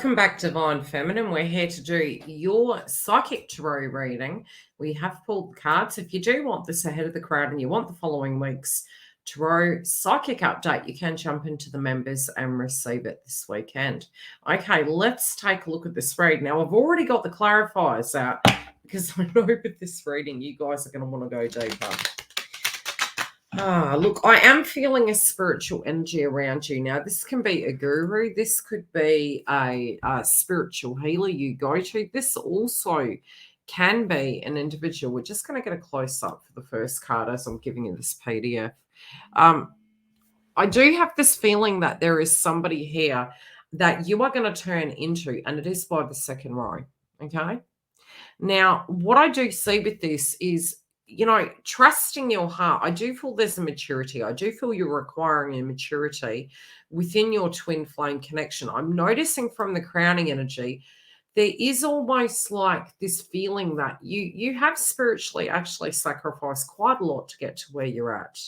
Welcome back, Divine Feminine. We're here to do your psychic tarot reading. We have pulled the cards. If you do want this ahead of the crowd and you want the following week's tarot psychic update, you can jump into the members and receive it this weekend. Okay, let's take a look at this read. Now, I've already got the clarifiers out because I know with this reading, you guys are going to want to go deeper. Look, I am feeling a spiritual energy around you. Now, this can be a guru. This could be a spiritual healer you go to. This also can be an individual. We're just going to get a close-up for the first card as I'm giving you this PDF. I do have this feeling that there is somebody here that you are going to turn into, and it is by the second row, okay? Now, what I do see with this is, you know, trusting your heart. I do feel there's a maturity. I do feel you're requiring a maturity within your twin flame connection. I'm noticing from the crowning energy, there is almost like this feeling that you have spiritually actually sacrificed quite a lot to get to where you're at.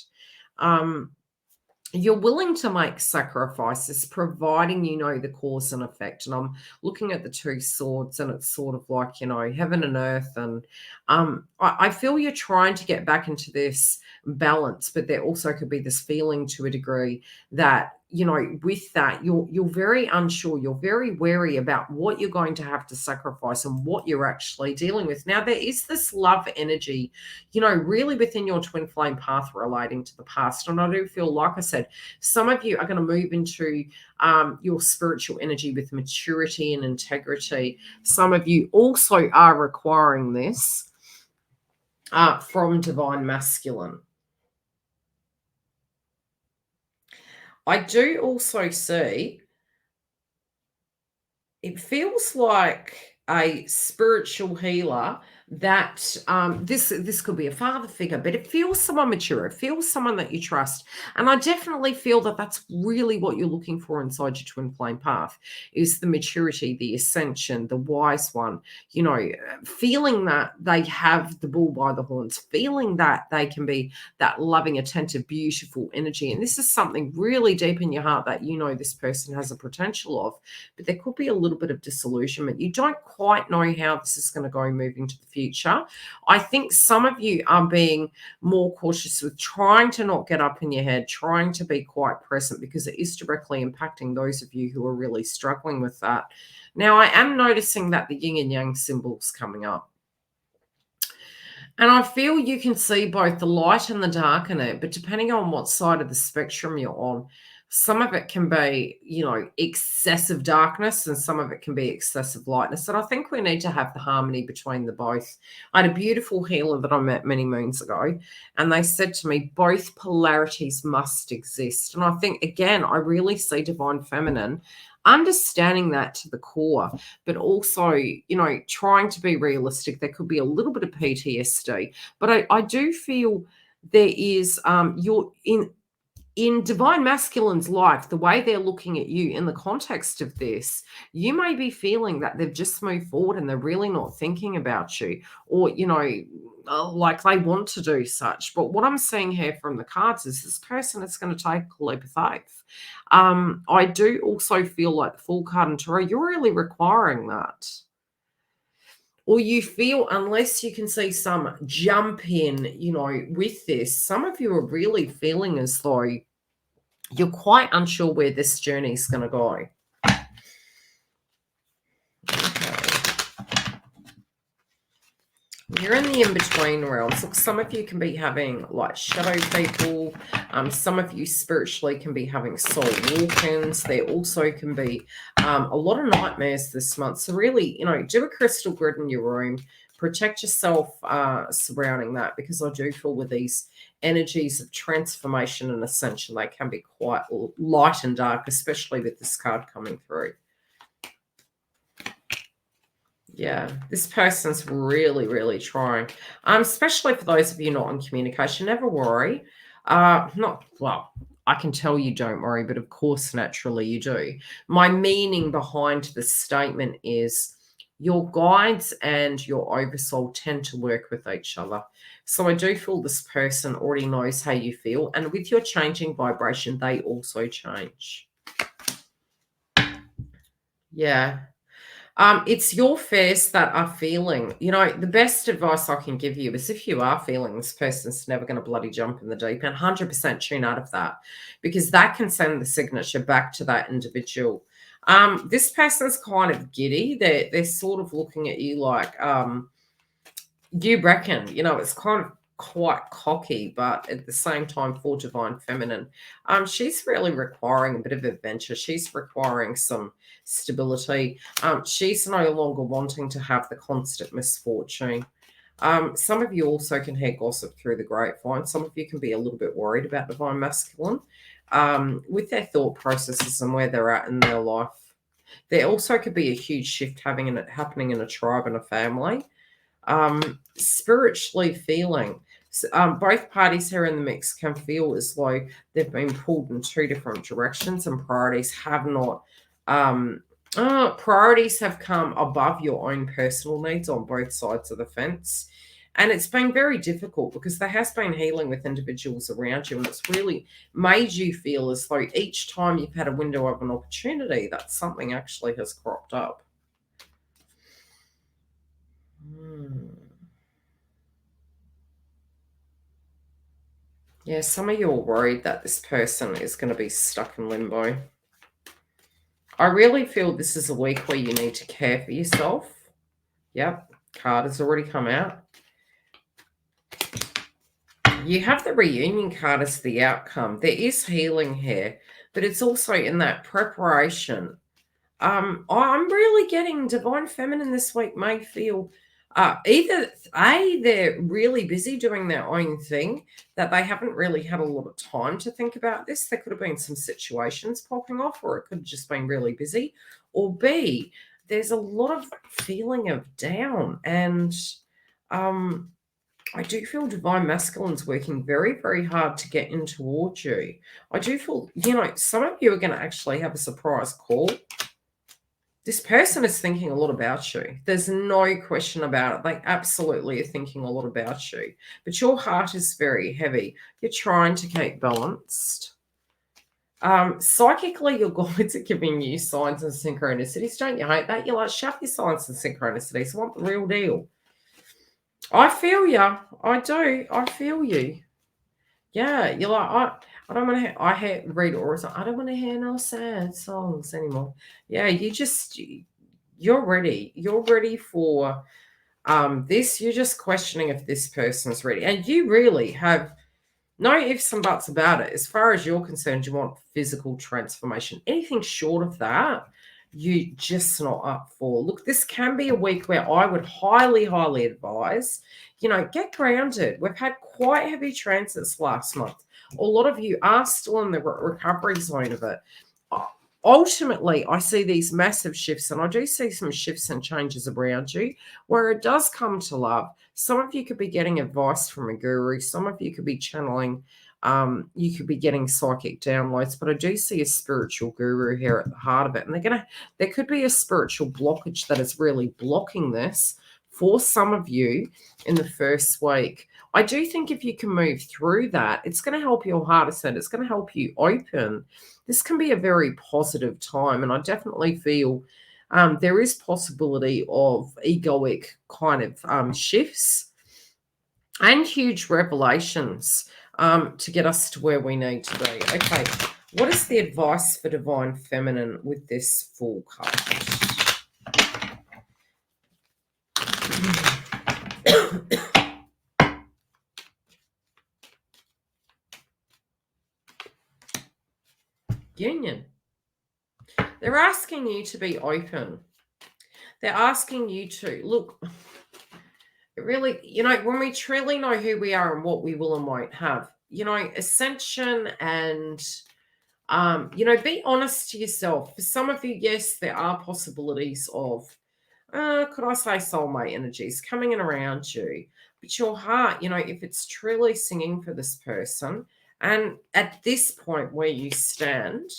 You're willing to make sacrifices, providing you know the cause and effect. And I'm looking at the two swords, and it's sort of like, you know, heaven and earth. And I feel you're trying to get back into this balance, but there also could be this feeling to a degree that, you know, with that, you're very unsure. You're very wary about what you're going to have to sacrifice and what you're actually dealing with. Now, there is this love energy, you know, really within your twin flame path relating to the past. And I do feel, like I said, some of you are going to move into your spiritual energy with maturity and integrity. Some of you also are requiring this from divine masculine. I do also see, it feels like a spiritual healer that this could be a father figure, but it feels someone mature. It feels someone that you trust. And I definitely feel that that's really what you're looking for inside your twin flame path, is the maturity, the ascension, the wise one, you know, feeling that they have the bull by the horns, feeling that they can be that loving, attentive, beautiful energy. And this is something really deep in your heart that you know this person has a potential of, but there could be a little bit of disillusionment. You don't quite know how this is going to go moving to the future. I think some of you are being more cautious with trying to not get up in your head, trying to be quite present, because it is directly impacting those of you who are really struggling with that. Now, I am noticing that the yin and yang symbols coming up. And I feel you can see both the light and the dark in it, but depending on what side of the spectrum you're on, some of it can be, you know, excessive darkness, and some of it can be excessive lightness. And I think we need to have the harmony between the both. I had a beautiful healer that I met many moons ago, and they said to me, both polarities must exist. And I think, again, I really see divine feminine understanding that to the core, but also, you know, trying to be realistic. There could be a little bit of PTSD, but I do feel there is you're in divine masculine's life, the way they're looking at you in the context of this, you may be feeling that they've just moved forward and they're really not thinking about you, or, you know, like they want to do such. But what I'm seeing here from the cards is this person is going to take a leap of faith. I do also feel like the Fool card and Tarot, you're really requiring that. Or you feel, unless you can see some jump in, you know, with this, some of you are really feeling as though you're quite unsure where this journey is going to go. Okay. You're in the in-between realms. Look, some of you can be having like shadow people. Some of you spiritually can be having soul walk-ins. There also can be a lot of nightmares this month. So really, you know, do a crystal grid in your room. Protect yourself surrounding that, because I do feel with these energies of transformation and ascension, they can be quite light and dark, especially with this card coming through. Yeah, this person's really, really trying, especially for those of you not in communication. Never worry. Well, I can tell you don't worry, but of course, naturally you do. My meaning behind this statement is your guides and your oversoul tend to work with each other. So I do feel this person already knows how you feel. And with your changing vibration, they also change. Yeah. It's your fears that are feeling. The best advice I can give you is if you are feeling this person's never going to bloody jump in the deep end, 100% tune out of that because that can send the signature back to that individual. This person's kind of giddy. They're sort of looking at you like, you reckon, it's kind of quite cocky, but at the same time for divine feminine. She's really requiring a bit of adventure. She's requiring some stability. She's no longer wanting to have the constant misfortune. Some of you also can hear gossip through the grapevine. Some of you can be a little bit worried about divine masculine with their thought processes and where they're at in their life. There also could be a huge shift happening in a tribe and a family. Spiritually feeling. Both parties here in the mix can feel as though they've been pulled in two different directions and priorities have not. Priorities have come above your own personal needs on both sides of the fence. And it's been very difficult because there has been healing with individuals around you, and it's really made you feel as though each time you've had a window of an opportunity, that something actually has cropped up. Yeah, some of you are worried that this person is going to be stuck in limbo. I really feel this is a week where you need to care for yourself. Yep, card has already come out. You have the reunion card as the outcome. There is healing here, but it's also in that preparation. I'm really getting divine feminine this week may feel either they're really busy doing their own thing that they haven't really had a lot of time to think about this. There could have been some situations popping off, or it could have just been really busy. Or B, there's a lot of feeling of down, and I do feel divine masculine's working very, very hard to get in towards you. I do feel, some of you are going to actually have a surprise call. This person is thinking a lot about you. There's no question about it. They absolutely are thinking a lot about you. But your heart is very heavy. You're trying to keep balanced. Psychically, your guides are giving you signs and synchronicities. Don't you hate that? You're like, shut your signs and synchronicities. I want the real deal. I feel you. I do. I feel you. Yeah, you're like, I don't want to read auras. I don't want to hear no sad songs anymore. Yeah, you're ready. You're ready for this. You're just questioning if this person's ready. And you really have no ifs and buts about it. As far as you're concerned, you want physical transformation. Anything short of that, you just not up for. Look, this can be a week where I would highly, highly advise, get grounded. We've had quite heavy transits last month. A lot of you are still in the recovery zone of it. Ultimately, I see these massive shifts, and I do see some shifts and changes around you where it does come to love. Some of you could be getting advice from a guru. Some of you could be channeling. You could be getting psychic downloads, but I do see a spiritual guru here at the heart of it. And there could be a spiritual blockage that is really blocking this for some of you in the first week. I do think if you can move through that, it's going to help your heart ascend. It's going to help you open. This can be a very positive time. And I definitely feel there is possibility of egoic kind of shifts and huge revelations to get us to where we need to be. Okay, what is the advice for divine feminine with this full card? Union. They're asking you to be open. They're asking you to look. Really, when we truly know who we are and what we will and won't have, ascension and, be honest to yourself. For some of you, yes, there are possibilities of, could I say soulmate energies coming in around you. But your heart, if it's truly singing for this person, and at this point where you stand,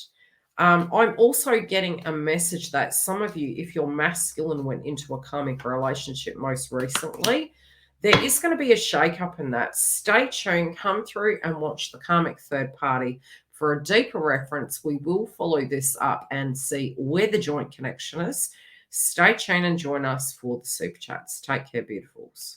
I'm also getting a message that some of you, if your masculine went into a karmic relationship most recently, there is going to be a shake-up in that. Stay tuned, come through and watch the karmic third party For a deeper reference, we will follow this up and see where the joint connection is. Stay tuned and join us for the super chats. Take care, beautifuls.